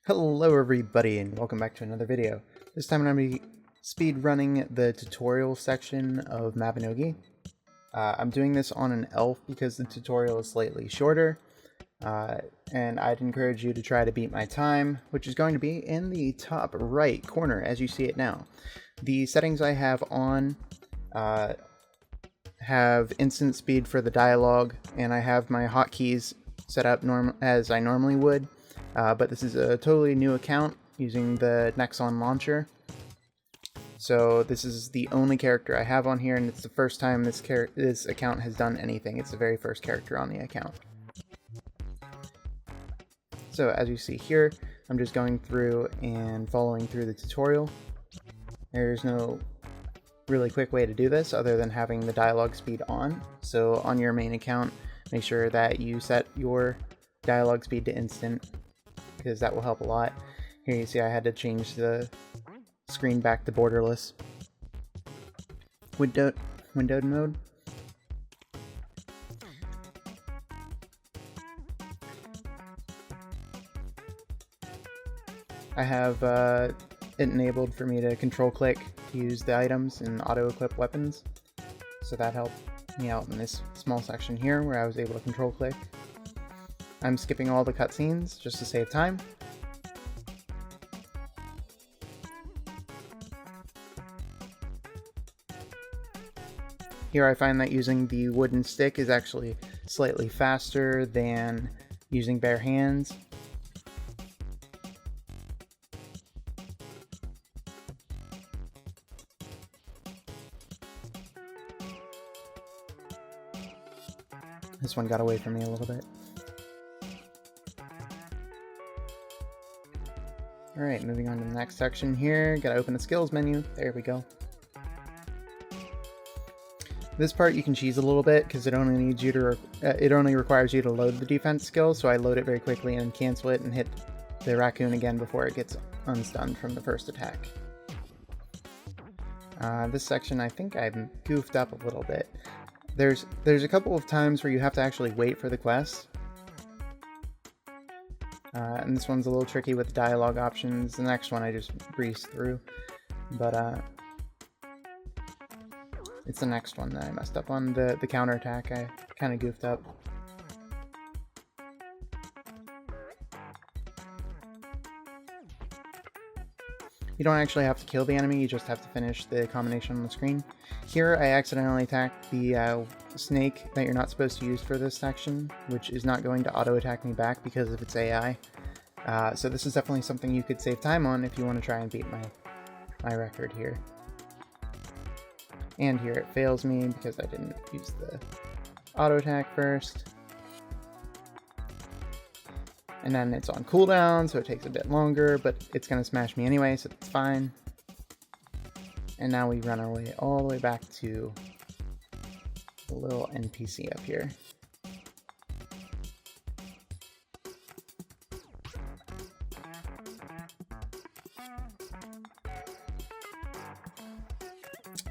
Hello everybody and welcome back to another video. This time I'm going to be speed running the tutorial section of Mabinogi. I'm doing this on an elf because the tutorial is slightly shorter, and I'd encourage you to try to beat my time, which is going to be in the top right corner as you see it now. The settings I have on have instant speed for the dialogue, and I have my hotkeys set up as I normally would. But this is a totally new account using the Nexon launcher. So this is the only character I have on here, and it's the first time this account has done anything. It's the very first character on the account. So as you see here, I'm just going through and following through the tutorial. There's no really quick way to do this other than having the dialogue speed on. So on your main account, make sure that you set your dialogue speed to instant, because that will help a lot. Here you see I had to change the screen back to borderless. Windowed mode. I have it enabled for me to control click to use the items and auto equip weapons. So that helped me out in this small section here where I was able to control click. I'm skipping all the cutscenes just to save time. Here I find that using the wooden stick is actually slightly faster than using bare hands. This one got away from me a little bit. Alright, moving on to the next section here. Gotta open the skills menu. There we go. This part you can cheese a little bit because it only needs you to it only requires you to load the defense skill, so I load it very quickly and cancel it and hit the raccoon again before it gets unstunned from the first attack. This section I think I've goofed up a little bit. There's a couple of times where you have to actually wait for the quest. And this one's a little tricky with the dialogue options. The next one I just breezed through. But it's the next one that I messed up on. The counterattack I kind of goofed up. You don't actually have to kill the enemy, you just have to finish the combination on the screen. Here I accidentally attacked the snake that you're not supposed to use for this section, which is not going to auto-attack me back because of its AI. So this is definitely something you could save time on if you want to try and beat my record here. And here it fails me because I didn't use the auto-attack first. And then it's on cooldown, so it takes a bit longer, but it's going to smash me anyway, so that's fine. And now we run our way all the way back to the little NPC up here.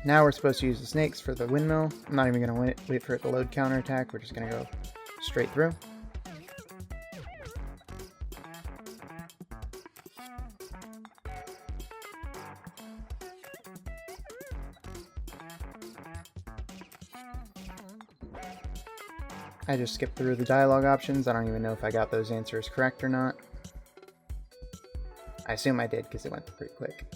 Now we're supposed to use the snakes for the windmill. I'm not even going to wait for it to load counterattack, we're just going to go straight through. I just skipped through the dialogue options. I don't even know if I got those answers correct or not. I assume I did because it went pretty quick.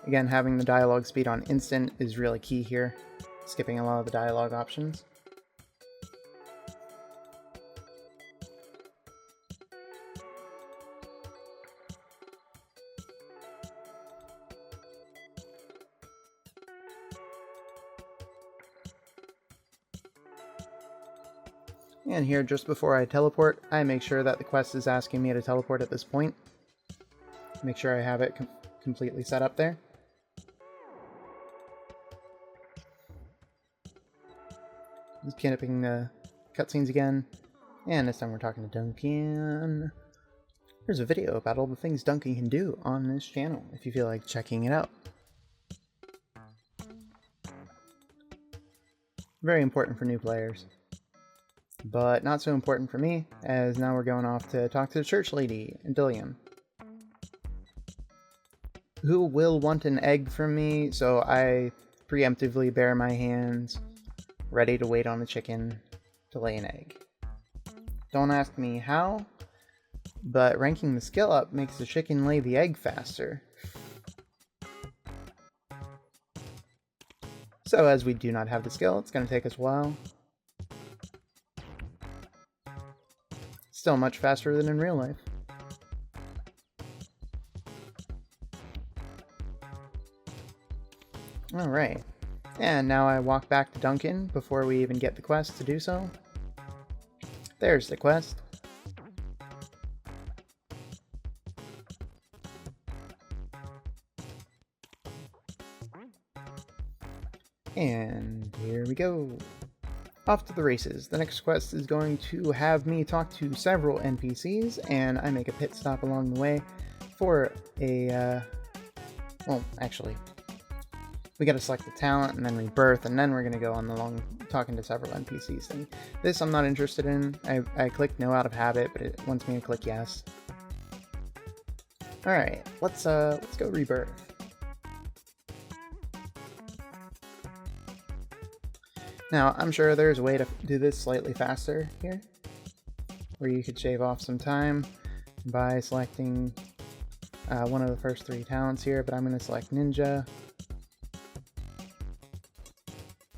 Again, having the dialogue speed on instant is really key here, skipping a lot of the dialogue options. And here, just before I teleport, I make sure that the quest is asking me to teleport at this point. Make sure I have it completely set up there. Just skipping the cutscenes again. And this time we're talking to Duncan. There's a video about all the things Duncan can do on this channel, if you feel like checking it out. Very important for new players. but not so important for me, as now we're going off to talk to the church lady in Dillium, who will want an egg from me, so I preemptively bare my hands, ready to wait on the chicken to lay an egg. Don't ask me how, but ranking the skill up makes the chicken lay the egg faster. So as we do not have the skill, it's going to take us a while. Still much faster than in real life. Alright, and now I walk back to Duncan before we even get the quest to do so. There's the quest. And here we go. Off to the races. The next quest is going to have me talk to several NPCs, and I make a pit stop along the way for a, well, actually, we gotta select the talent and then rebirth, and then we're gonna go on the long talking to several NPCs thing. This I'm not interested in. I clicked no out of habit, but it wants me to click yes. Alright, let's go rebirth. Now, I'm sure there's a way to do this slightly faster here, where you could shave off some time by selecting one of the first 3 talents here, but I'm going to select Ninja.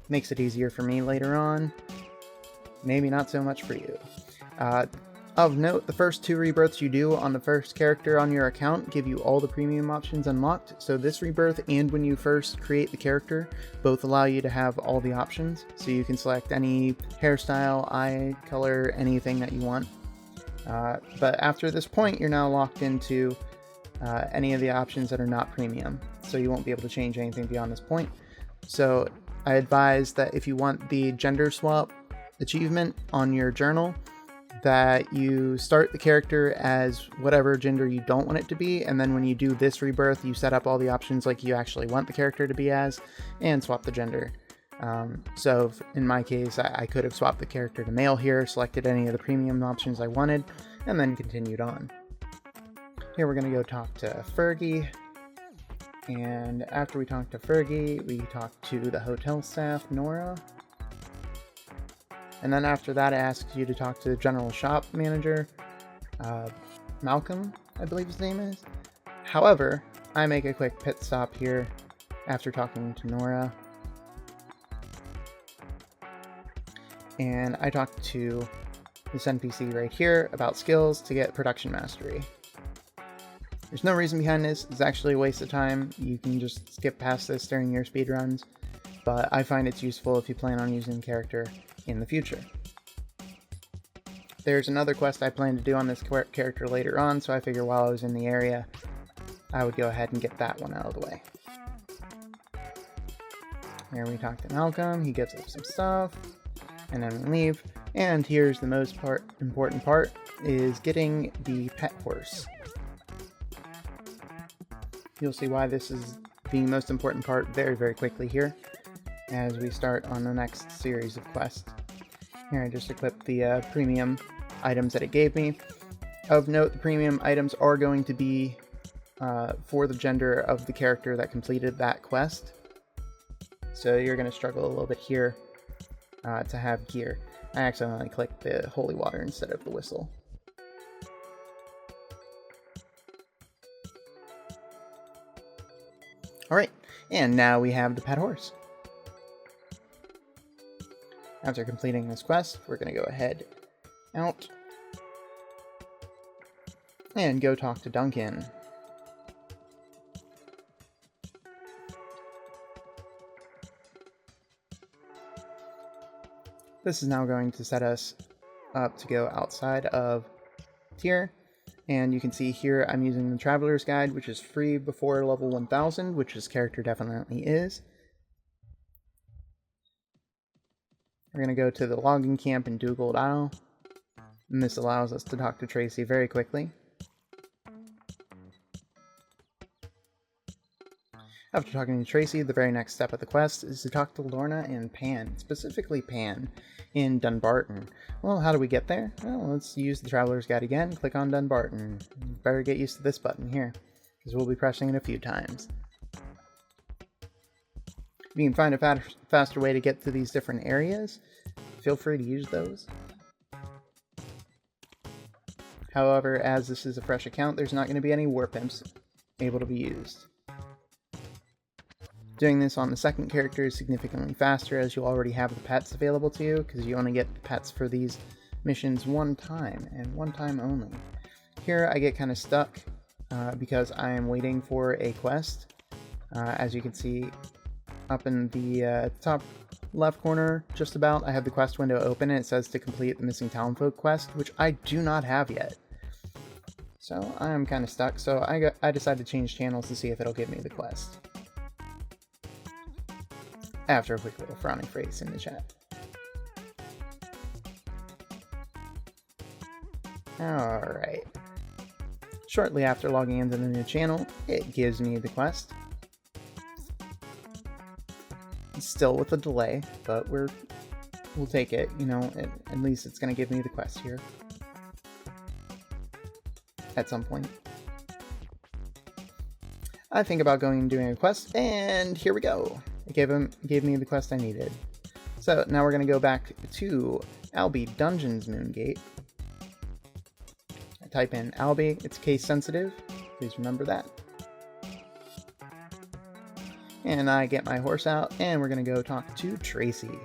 Makes it easier for me later on. Maybe not so much for you. Of note, the first 2 rebirths you do on the first character on your account give you all the premium options unlocked, so this rebirth and when you first create the character both allow you to have all the options, so you can select any hairstyle, eye color, anything that you want. But after this point, you're now locked into any of the options that are not premium, so you won't be able to change anything beyond this point. So I advise that if you want the gender swap achievement on your journal, that you start the character as whatever gender you don't want it to be, and then when you do this rebirth, you set up all the options like you actually want the character to be as, and swap the gender. So in my case, I could have swapped the character to male here, selected any of the premium options I wanted, and then continued on. Here we're going to go talk to Fergie, and after we talk to Fergie, we talk to the hotel staff, Nora. And then after that, it asks you to talk to the general shop manager, Malcolm, I believe his name is. However, I make a quick pit stop here after talking to Nora. And I talk to this NPC right here about skills to get production mastery. There's no reason behind this. It's actually a waste of time. You can just skip past this during your speedruns, but I find it's useful if you plan on using the character in the future. There's another quest I plan to do on this character later on, so I figure while I was in the area, I would go ahead and get that one out of the way. Here we talk to Malcolm, he gives us some stuff, and then we leave. And here's the most important part, is getting the pet horse. You'll see why this is the most important part very, very quickly here, as we start on the next series of quests. Here I just equipped the premium items that it gave me. Of note, the premium items are going to be for the gender of the character that completed that quest. So you're going to struggle a little bit here to have gear. I accidentally clicked the holy water instead of the whistle. Alright, and now we have the pet horse. After completing this quest, we're going to go ahead out and go talk to Duncan. This is now going to set us up to go outside of tier, and you can see here I'm using the Traveler's Guide, which is free before level 1000, which this character definitely is. We're going to go to the logging camp in Dugald Isle, and this allows us to talk to Tracy very quickly. After talking to Tracy, the very next step of the quest is to talk to Lorna and Pan, specifically Pan, in Dunbarton. Well, how do we get there? Well, let's use the Traveler's Guide again, click on Dunbarton. Better get used to this button here, because we'll be pressing it a few times. If you can find a faster way to get to these different areas, feel free to use those. However, as this is a fresh account, there's not going to be any warp imps able to be used. Doing this on the second character is significantly faster, as you already have the pets available to you, because you only get the pets for these missions one time, and one time only. Here I get kind of stuck because I am waiting for a quest. As you can see up in the top left corner, just about, I have the quest window open and it says to complete the Missing Townfolk quest, which I do not have yet. So I'm kind of stuck, so I decided to change channels to see if it'll give me the quest. After a quick little frowning face in the chat. Alright. Shortly after logging into the new channel, it gives me the quest. It's still with a delay, but we'll take it, you know, at least it's going to give me the quest here. At some point. I think about going and doing a quest, and here we go. It gave me the quest I needed. So now we're going to go back to Albie Dungeons Moongate. I type in Albie, it's case sensitive, please remember that. And I get my horse out, and we're going to go talk to Tracy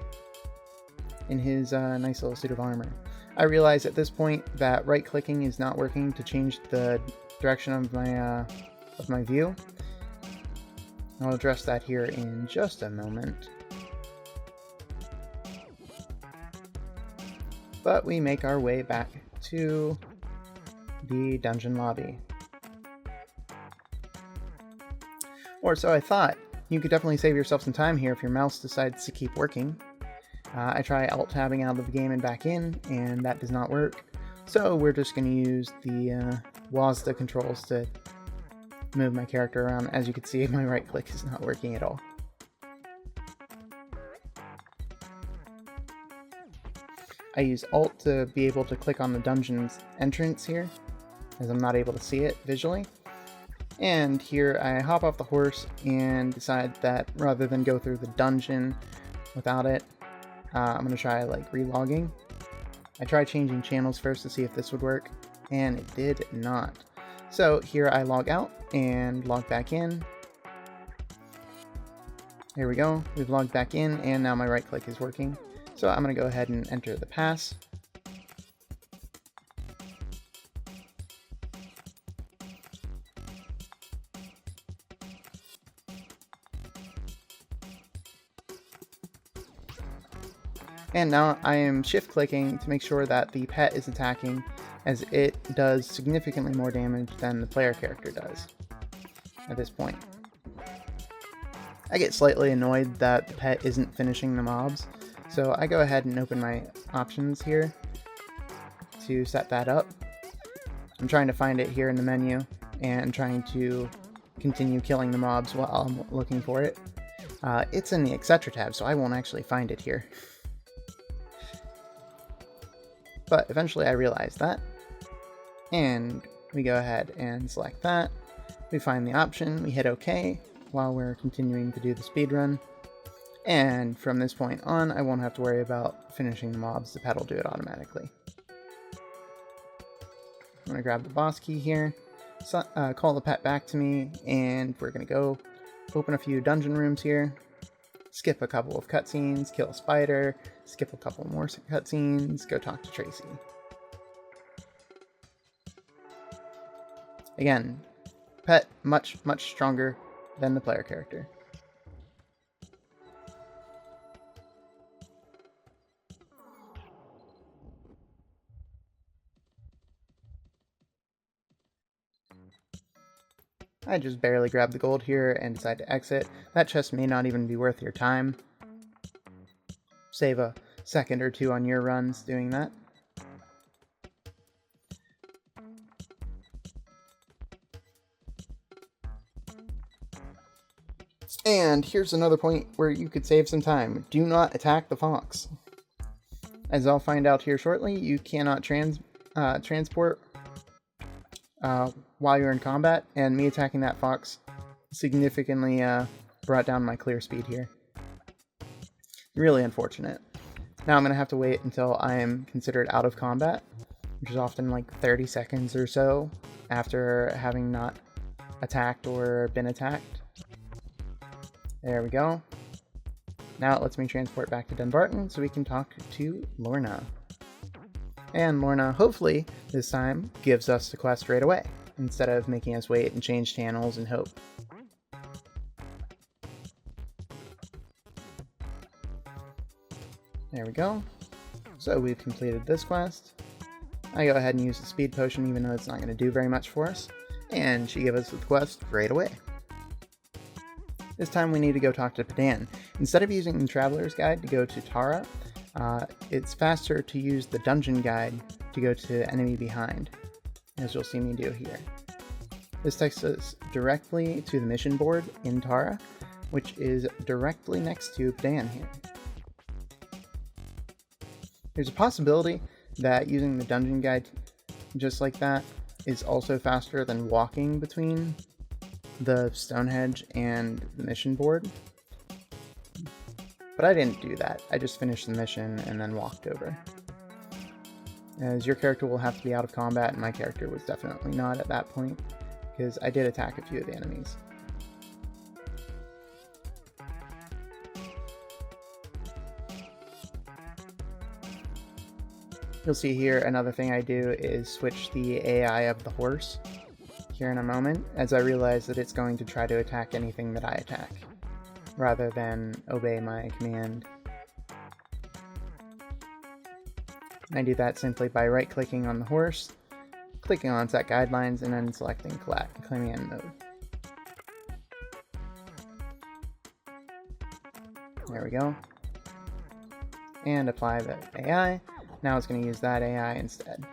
in his nice little suit of armor. I realize at this point that right-clicking is not working to change the direction of my view. I'll address that here in just a moment. But we make our way back to the dungeon lobby. Or so I thought. You could definitely save yourself some time here if your mouse decides to keep working. I try alt-tabbing out of the game and back in, and that does not work. So we're just going to use the WASD controls to move my character around. As you can see, my right click is not working at all. I use Alt to be able to click on the dungeon's entrance here, as I'm not able to see it visually. And here I hop off the horse and decide that rather than go through the dungeon without it, I'm going to try like relogging. I tried changing channels first to see if this would work, and it did not. So here I log out and log back in. There we go, we've logged back in, and now my right click is working. So I'm going to go ahead and enter the pass. And now I am shift clicking to make sure that the pet is attacking, as it does significantly more damage than the player character does at this point. I get slightly annoyed that the pet isn't finishing the mobs, so I go ahead and open my options here to set that up. I'm trying to find it here in the menu and trying to continue killing the mobs while I'm looking for it. It's in the etc tab, so I won't actually find it here. But eventually I realize that, and we go ahead and select that. We find the option, we hit OK while we're continuing to do the speedrun, and from this point on I won't have to worry about finishing the mobs, the pet will do it automatically. I'm going to grab the boss key here, call the pet back to me, and we're going to go open a few dungeon rooms here. Skip a couple of cutscenes, kill a spider, skip a couple more cutscenes, go talk to Tracy. Again, pet much stronger than the player character. I just barely grabbed the gold here and decide to exit. That chest may not even be worth your time. Save a second or two on your runs doing that. And here's another point where you could save some time. Do not attack the fox. As I'll find out here shortly, you cannot transport while you're in combat, and me attacking that fox significantly brought down my clear speed here. Really unfortunate. Now I'm going to have to wait until I am considered out of combat, which is often like 30 seconds or so after having not attacked or been attacked. There we go. Now it lets me transport back to Dunbarton so we can talk to Lorna. And Lorna, hopefully, this time gives us the quest right away, instead of making us wait and change channels and hope. There we go. So we've completed this quest. I go ahead and use the speed potion even though it's not going to do very much for us. And she gave us the quest right away. This time we need to go talk to Padan. Instead of using the Traveler's Guide to go to Tara, it's faster to use the Dungeon Guide to go to Enemy Behind, as you'll see me do here. This takes us directly to the mission board in Tara, which is directly next to Padan here. There's a possibility that using the Dungeon Guide just like that is also faster than walking between the Stonehenge and the mission board. But I didn't do that. I just finished the mission and then walked over. As your character will have to be out of combat, and my character was definitely not at that point, because I did attack a few of the enemies. You'll see here another thing I do is switch the AI of the horse here in a moment, as I realize that it's going to try to attack anything that I attack, rather than obey my command. I do that simply by right-clicking on the horse, clicking on Set Guidelines, and then selecting Command Mode. There we go. And apply the AI. Now it's going to use that AI instead.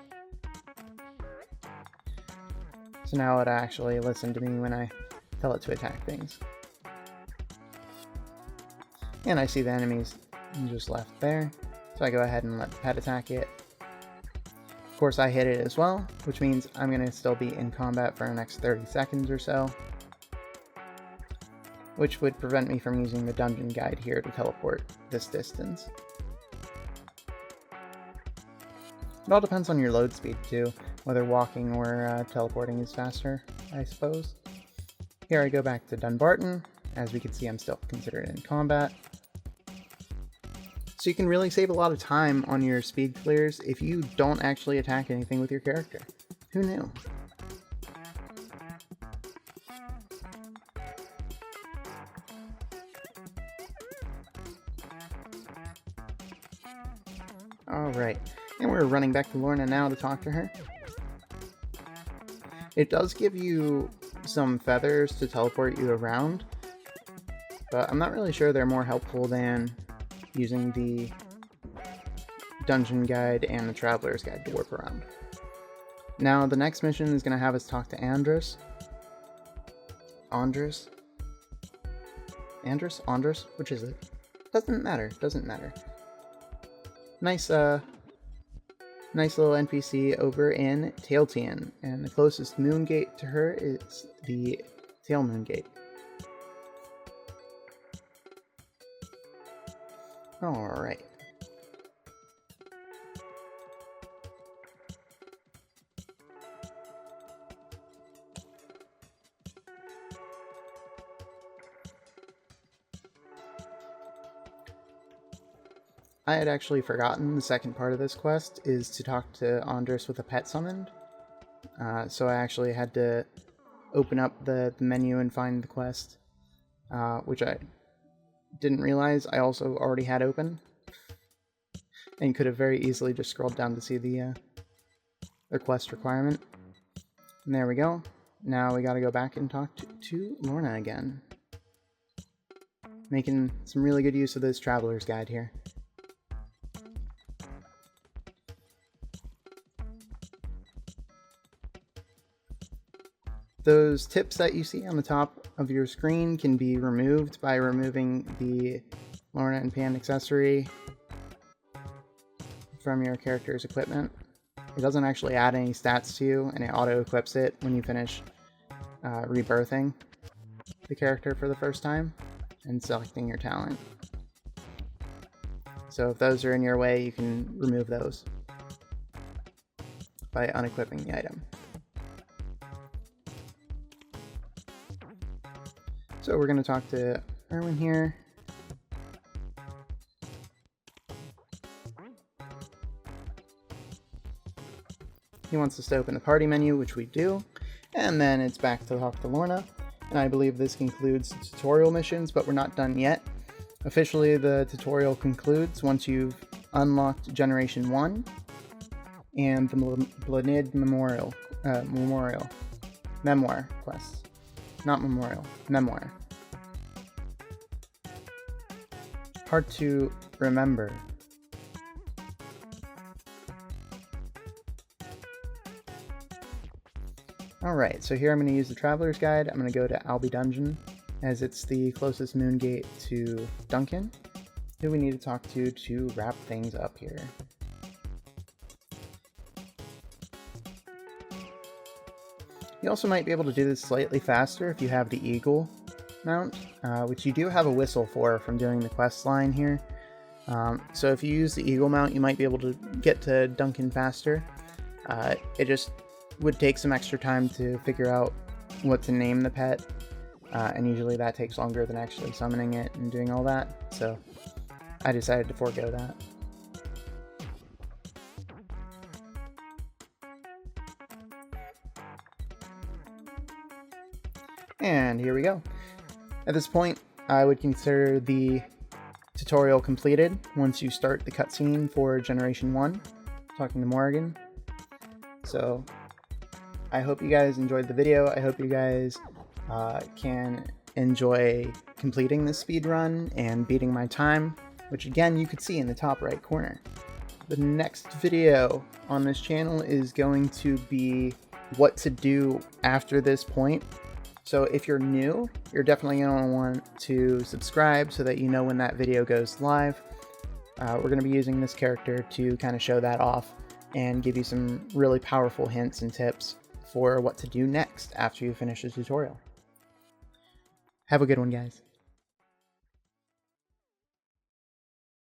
So now it'll actually listen to me when I tell it to attack things. And I see the enemies just left there, so I go ahead and let the pet attack it. Of course I hit it as well, which means I'm going to still be in combat for the next 30 seconds or so, which would prevent me from using the Dungeon Guide here to teleport this distance. It all depends on your load speed too, whether walking or teleporting is faster, I suppose. Here I go back to Dunbarton. As we can see, I'm still considered in combat. So you can really save a lot of time on your speed clears if you don't actually attack anything with your character. Who knew? Alright, and we're running back to Lorna now to talk to her. It does give you some feathers to teleport you around, but I'm not really sure they're more helpful than using the Dungeon Guide and the Traveler's Guide to warp around. Now, the next mission is going to have us talk to Andrus. Andrus? Which is it? Doesn't matter. Nice little NPC over in Tailtean, and the closest moon gate to her is the Tail Moon Gate. Alright. I had actually forgotten the second part of this quest is to talk to Andrus with a pet summoned. So I actually had to open up the menu and find the quest, which I didn't realize I also already had open, and could have very easily just scrolled down to see the quest requirement. And there we go. Now we gotta go back and talk to Lorna again. Making some really good use of this Traveler's Guide here. Those tips that you see on the top of your screen can be removed by removing the Lorna and Pan accessory from your character's equipment. It doesn't actually add any stats to you, and it auto-equips it when you finish rebirthing the character for the first time and selecting your talent. So if those are in your way, you can remove those by unequipping the item. So we're going to talk to Erwin here. He wants us to open the party menu, which we do, and then it's back to talk to Lorna. And I believe this concludes the tutorial missions, but we're not done yet. Officially, the tutorial concludes once you've unlocked Generation 1 and the Blanid Memoir quests. Not Memorial, Memoir. Hard to remember. Alright, so here I'm going to use the Traveler's Guide. I'm going to go to Albi Dungeon, as it's the closest moon gate to Duncan, who we need to talk to wrap things up here. You also might be able to do this slightly faster if you have the Eagle mount, which you do have a whistle for from doing the quest line here. So if you use the Eagle mount, you might be able to get to Duncan faster. It just would take some extra time to figure out what to name the pet, and usually that takes longer than actually summoning it and doing all that, so I decided to forego that. And here we go. At this point, I would consider the tutorial completed once you start the cutscene for Generation 1, talking to Morrigan. So I hope you guys enjoyed the video. I hope you guys can enjoy completing this speedrun and beating my time, which again you could see in the top right corner. The next video on this channel is going to be what to do after this point. So if you're new, you're definitely going to want to subscribe so that you know when that video goes live. We're going to be using this character to kind of show that off and give you some really powerful hints and tips for what to do next after you finish the tutorial. Have a good one, guys.